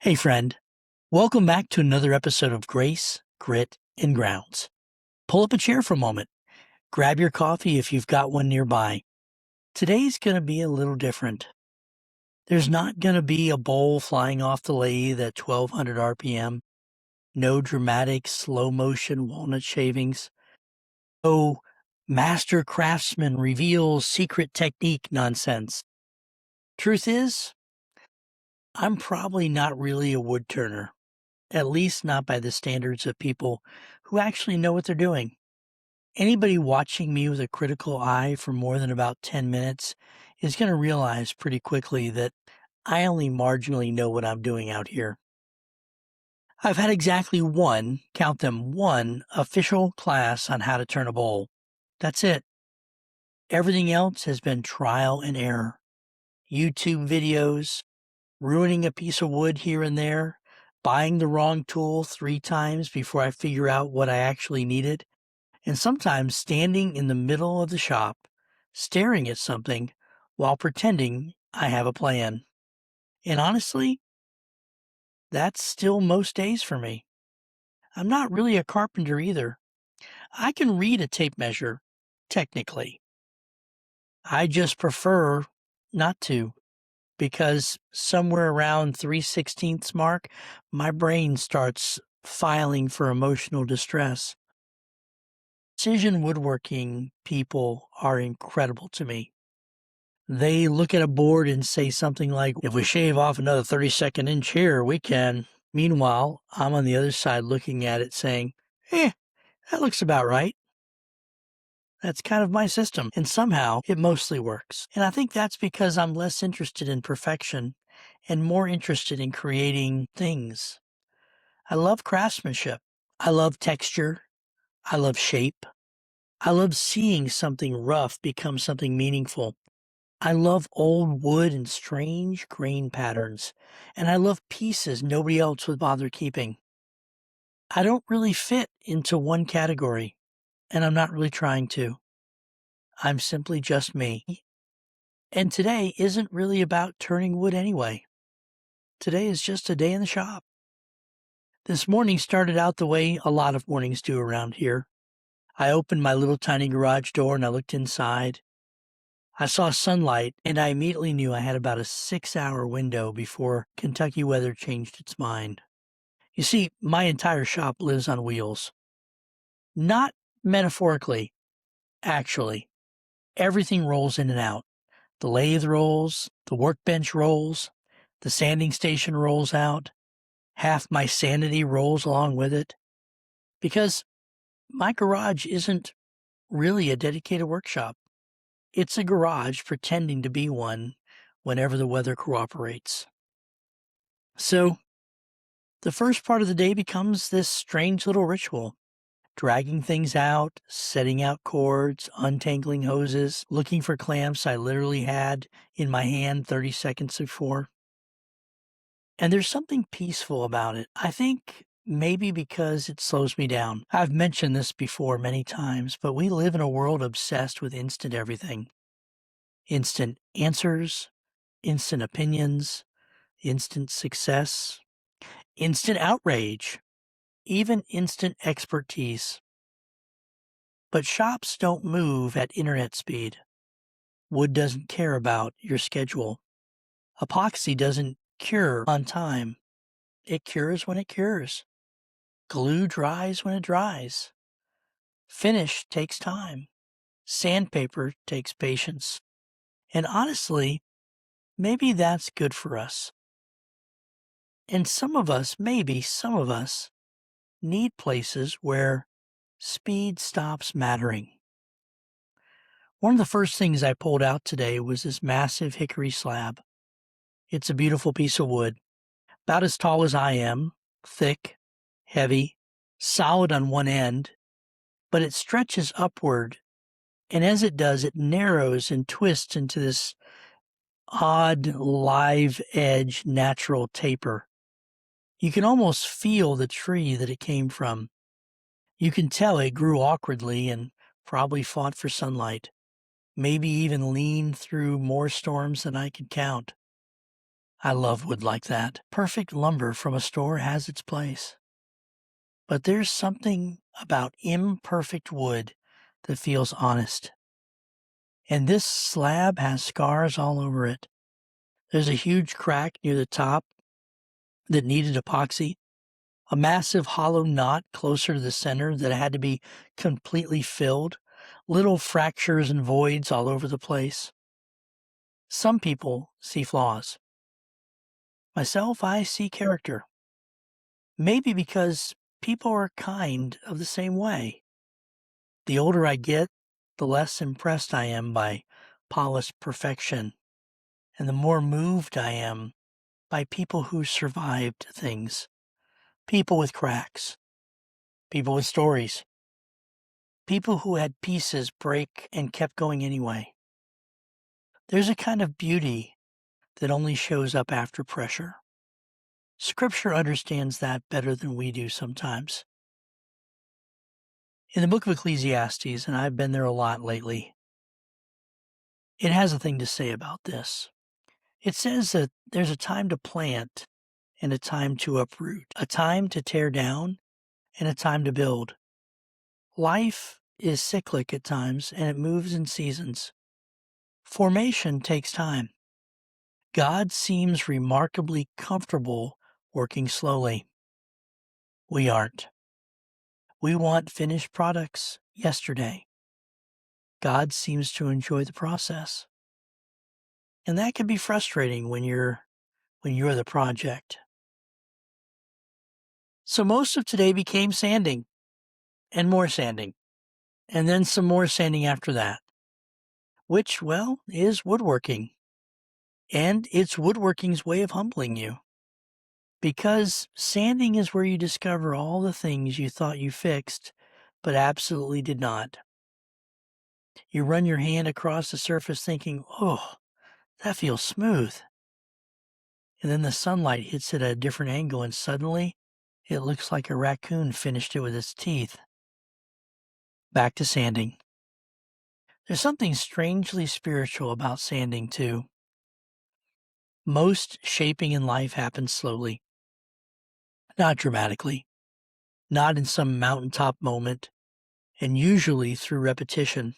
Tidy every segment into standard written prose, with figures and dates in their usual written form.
Hey, friend. Welcome back to another episode of Grace, Grit, and Grounds. Pull up a chair for a moment. Grab your coffee if you've got one nearby. Today's going to be a little different. There's not going to be a bowl flying off the lathe at 1200 RPM. No dramatic slow motion walnut shavings. No master craftsman reveals secret technique nonsense. Truth is, I'm probably not really a wood turner. At least not by the standards of people who actually know what they're doing. Anybody watching me with a critical eye for more than about 10 minutes is going to realize pretty quickly that I only marginally know what I'm doing out here. I've had exactly one, count them, one official class on how to turn a bowl. That's it. Everything else has been trial and error. YouTube videos, ruining a piece of wood here and there, buying the wrong tool 3 times before I figure out what I actually needed, and sometimes standing in the middle of the shop, staring at something while pretending I have a plan. And honestly, that's still most days for me. I'm not really a carpenter either. I can read a tape measure, technically. I just prefer not to, because somewhere around 3/16 mark, my brain starts filing for emotional distress. Precision woodworking people are incredible to me. They look at a board and say something like, if we shave off another 32nd inch here, we can. Meanwhile, I'm on the other side looking at it saying, that looks about right. That's kind of my system, and somehow it mostly works. And I think that's because I'm less interested in perfection and more interested in creating things. I love craftsmanship. I love texture. I love shape. I love seeing something rough become something meaningful. I love old wood and strange grain patterns, and I love pieces nobody else would bother keeping. I don't really fit into one category, and I'm not really trying to. I'm simply just me. And today isn't really about turning wood anyway. Today is just a day in the shop. This morning started out the way a lot of mornings do around here. I opened my little tiny garage door and I looked inside. I saw sunlight and I immediately knew I had about a 6-hour window before Kentucky weather changed its mind. You see, my entire shop lives on wheels. Not metaphorically, actually. Everything rolls in and out. The lathe rolls, the workbench rolls, the sanding station rolls out. Half my sanity rolls along with it. Because my garage isn't really a dedicated workshop. It's a garage pretending to be one whenever the weather cooperates. So, the first part of the day becomes this strange little ritual. Dragging things out, setting out cords, untangling hoses, looking for clamps I literally had in my hand 30 seconds before. And there's something peaceful about it. I think maybe because it slows me down. I've mentioned this before many times, but we live in a world obsessed with instant everything. Instant answers, instant opinions, instant success, instant outrage, even instant expertise. But shops don't move at internet speed. Wood doesn't care about your schedule. Epoxy doesn't cure on time. It cures when it cures. Glue dries when it dries. Finish takes time. Sandpaper takes patience. And honestly, maybe that's good for us. And maybe some of us, need places where speed stops mattering. One of the first things I pulled out today was this massive hickory slab. It's a beautiful piece of wood, about as tall as I am, thick, heavy, solid on one end, but it stretches upward, and as it does, it narrows and twists into this odd, live edge, natural taper. You can almost feel the tree that it came from. You can tell it grew awkwardly and probably fought for sunlight, maybe even leaned through more storms than I could count. I love wood like that. Perfect lumber from a store has its place. But there's something about imperfect wood that feels honest. And this slab has scars all over it. There's a huge crack near the top that needed epoxy, a massive hollow knot closer to the center that had to be completely filled, little fractures and voids all over the place. Some people see flaws. Myself, I see character. Maybe because people are kind of the same way. The older I get, the less impressed I am by polished perfection, and the more moved I am by people who survived things, people with cracks, people with stories, people who had pieces break and kept going anyway. There's a kind of beauty that only shows up after pressure. Scripture understands that better than we do sometimes. In the book of Ecclesiastes, and I've been there a lot lately, it has a thing to say about this. It says that there's a time to plant and a time to uproot, a time to tear down and a time to build. Life is cyclic at times and it moves in seasons. Formation takes time. God seems remarkably comfortable working slowly. We aren't. We want finished products yesterday. God seems to enjoy the process. And that can be frustrating when you're the project. So most of today became sanding and more sanding, and then some more sanding after that, which, well, is woodworking. And it's woodworking's way of humbling you. Because sanding is where you discover all the things you thought you fixed, but absolutely did not. You run your hand across the surface thinking, oh, that feels smooth. And then the sunlight hits it at a different angle and suddenly it looks like a raccoon finished it with its teeth. Back to sanding. There's something strangely spiritual about sanding too. Most shaping in life happens slowly. Not dramatically. Not in some mountaintop moment, and usually through repetition.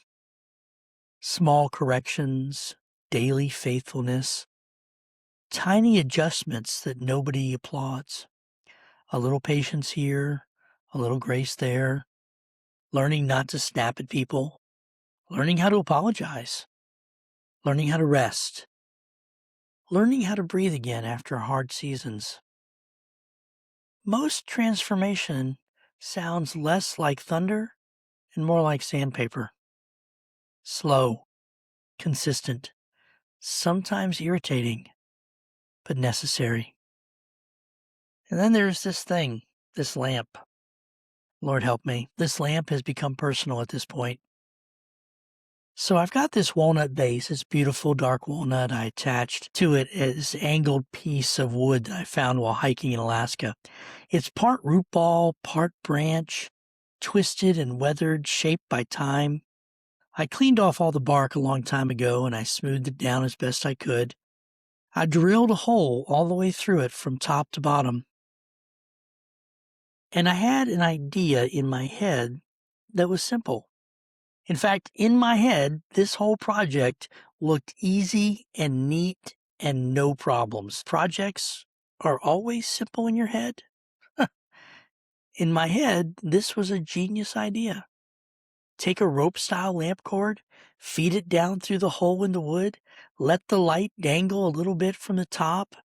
Small corrections, daily faithfulness, tiny adjustments that nobody applauds. A little patience here, a little grace there, learning not to snap at people, learning how to apologize, learning how to rest, learning how to breathe again after hard seasons. Most transformation sounds less like thunder and more like sandpaper. Slow, consistent, sometimes irritating, but necessary. And then there's this thing, this lamp. Lord help me, this lamp has become personal at this point. So I've got this walnut base, it's beautiful dark walnut. I attached to it this angled piece of wood that I found while hiking in Alaska. It's part root ball, part branch, twisted and weathered, shaped by time. I cleaned off all the bark a long time ago and I smoothed it down as best I could. I drilled a hole all the way through it from top to bottom. And I had an idea in my head that was simple. In fact, in my head, this whole project looked easy and neat and no problems. Projects are always simple in your head. In my head, this was a genius idea. Take a rope-style lamp cord, feed it down through the hole in the wood, let the light dangle a little bit from the top,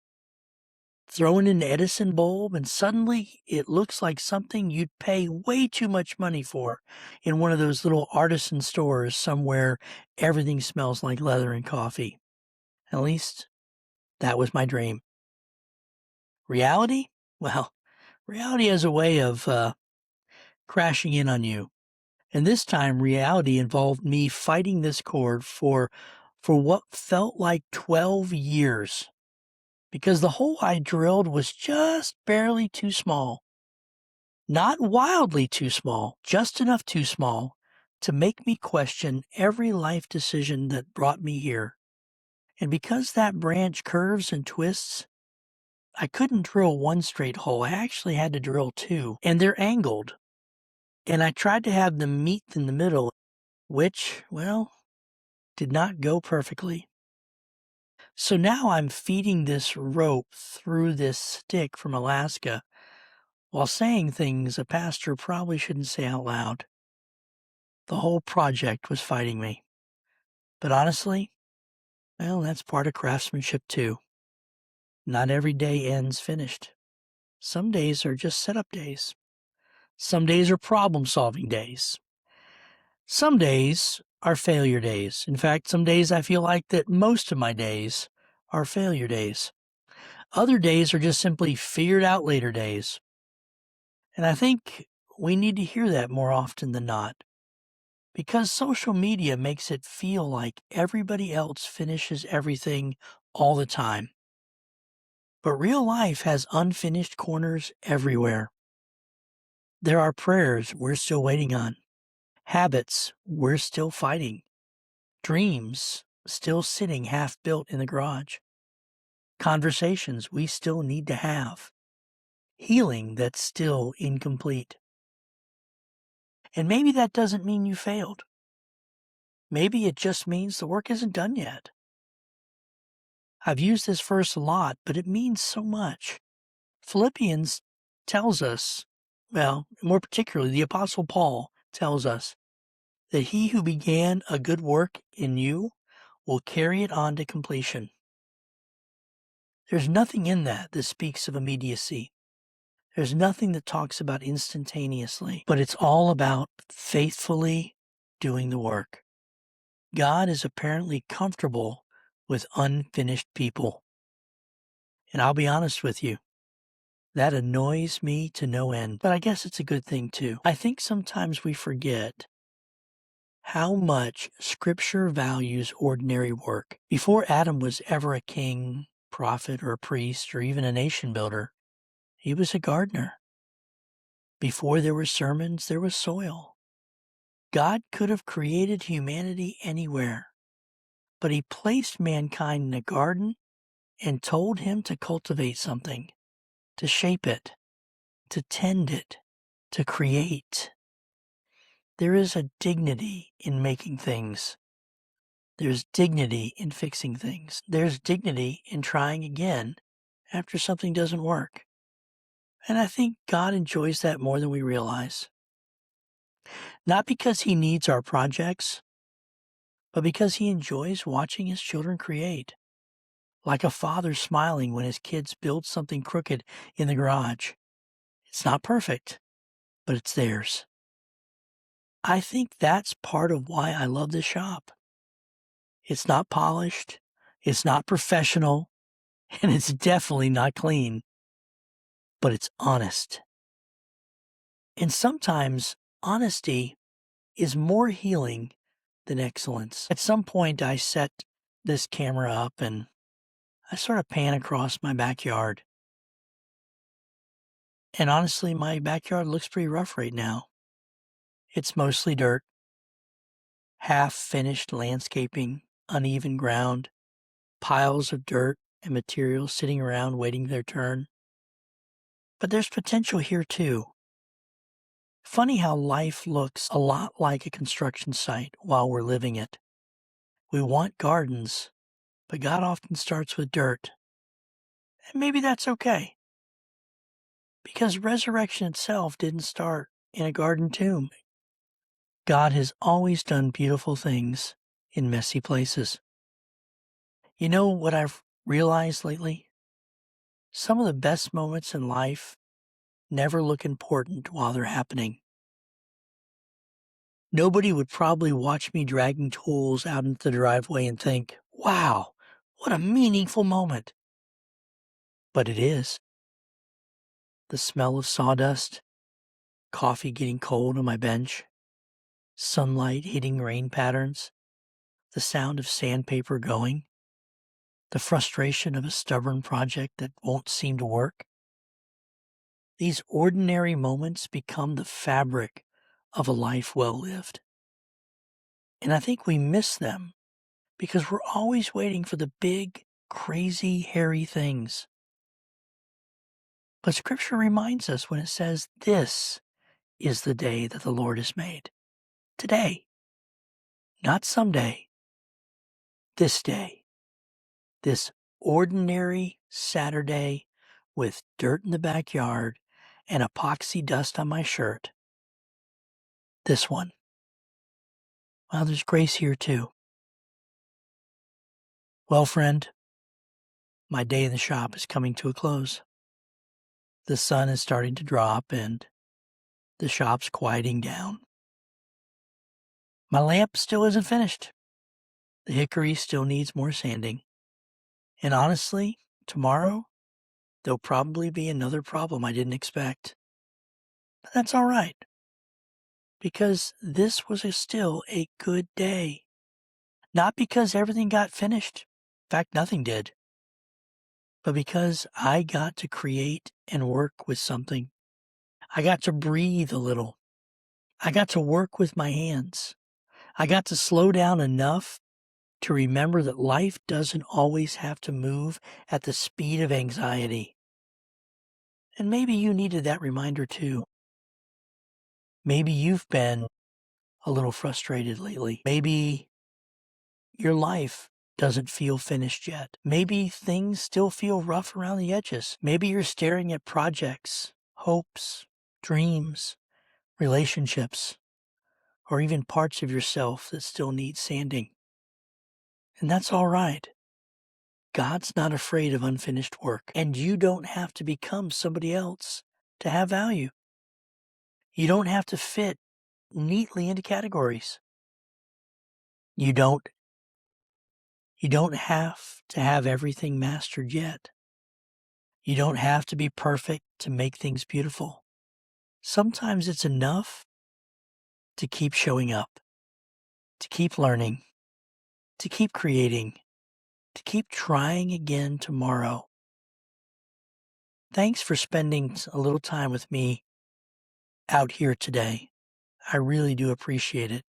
throw in an Edison bulb, and suddenly it looks like something you'd pay way too much money for in one of those little artisan stores somewhere everything smells like leather and coffee. At least, that was my dream. Reality? Well, reality has a way of crashing in on you. And this time, reality involved me fighting this cord for what felt like 12 years. Because the hole I drilled was just barely too small. Not wildly too small, just enough too small to make me question every life decision that brought me here. And because that branch curves and twists, I couldn't drill one straight hole. I actually had to drill two, and they're angled. And I tried to have them meet in the middle, which, well, did not go perfectly. So now I'm feeding this rope through this stick from Alaska while saying things a pastor probably shouldn't say out loud. The whole project was fighting me. But honestly, well, that's part of craftsmanship too. Not every day ends finished. Some days are just setup days. Some days are problem-solving days. Some days are failure days. In fact, some days I feel like that most of my days are failure days. Other days are just simply figured out later days. And I think we need to hear that more often than not. Because social media makes it feel like everybody else finishes everything all the time. But real life has unfinished corners everywhere. There are prayers we're still waiting on, habits we're still fighting, dreams still sitting half-built in the garage, conversations we still need to have, healing that's still incomplete. And maybe that doesn't mean you failed. Maybe it just means the work isn't done yet. I've used this verse a lot, but it means so much. Philippians tells us, well, more particularly the Apostle Paul tells us, that he who began a good work in you will carry it on to completion. There's nothing in that speaks of immediacy. There's nothing that talks about instantaneously, but it's all about faithfully doing the work. God is apparently comfortable with unfinished people. And I'll be honest with you, that annoys me to no end, but I guess it's a good thing too. I think sometimes we forget how much Scripture values ordinary work. Before Adam was ever a king, prophet, or a priest, or even a nation builder, he was a gardener. Before there were sermons, there was soil. God could have created humanity anywhere, but he placed mankind in a garden and told him to cultivate something, to shape it, to tend it, to create. There is a dignity in making things. There's dignity in fixing things. There's dignity in trying again after something doesn't work. And I think God enjoys that more than we realize. Not because he needs our projects, but because he enjoys watching his children create. Like a father smiling when his kids build something crooked in the garage. It's not perfect, but it's theirs. I think that's part of why I love this shop. It's not polished, it's not professional, and it's definitely not clean, but it's honest. And sometimes honesty is more healing than excellence. At some point, I set this camera up and I sort of pan across my backyard. And honestly, my backyard looks pretty rough right now. It's mostly dirt, half-finished landscaping, uneven ground, piles of dirt and materials sitting around waiting their turn. But there's potential here too. Funny how life looks a lot like a construction site while we're living it. We want gardens, but God often starts with dirt. And maybe that's okay. Because resurrection itself didn't start in a garden tomb. God has always done beautiful things in messy places. You know what I've realized lately? Some of the best moments in life never look important while they're happening. Nobody would probably watch me dragging tools out into the driveway and think, wow, what a meaningful moment. But it is. The smell of sawdust, coffee getting cold on my bench, sunlight hitting rain patterns, the sound of sandpaper going, the frustration of a stubborn project that won't seem to work. These ordinary moments become the fabric of a life well lived. And I think we miss them because we're always waiting for the big, crazy, hairy things. But Scripture reminds us when it says, "This is the day that the Lord has made." Today, not someday, this day, this ordinary Saturday with dirt in the backyard and epoxy dust on my shirt. This one. Well, there's grace here too. Well, friend, my day in the shop is coming to a close. The sun is starting to drop and the shop's quieting down. My lamp still isn't finished. The hickory still needs more sanding. And honestly, tomorrow, there'll probably be another problem I didn't expect. But that's all right, because this was still a good day. Not because everything got finished. In fact, nothing did. But because I got to create and work with something. I got to breathe a little. I got to work with my hands. I got to slow down enough to remember that life doesn't always have to move at the speed of anxiety. And maybe you needed that reminder too. Maybe you've been a little frustrated lately. Maybe your life doesn't feel finished yet. Maybe things still feel rough around the edges. Maybe you're staring at projects, hopes, dreams, relationships, or even parts of yourself that still need sanding. And that's all right. God's not afraid of unfinished work, and you don't have to become somebody else to have value. You don't have to fit neatly into categories. You don't have to have everything mastered yet. You don't have to be perfect to make things beautiful. Sometimes it's enough to keep showing up, to keep learning, to keep creating, to keep trying again tomorrow. Thanks for spending a little time with me out here today. I really do appreciate it,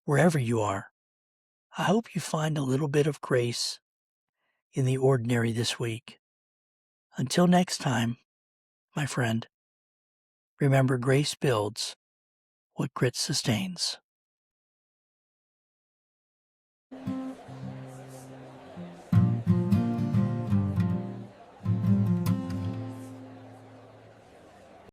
wherever you are. I hope you find a little bit of grace in the ordinary this week. Until next time, my friend, remember, grace builds what grit sustains.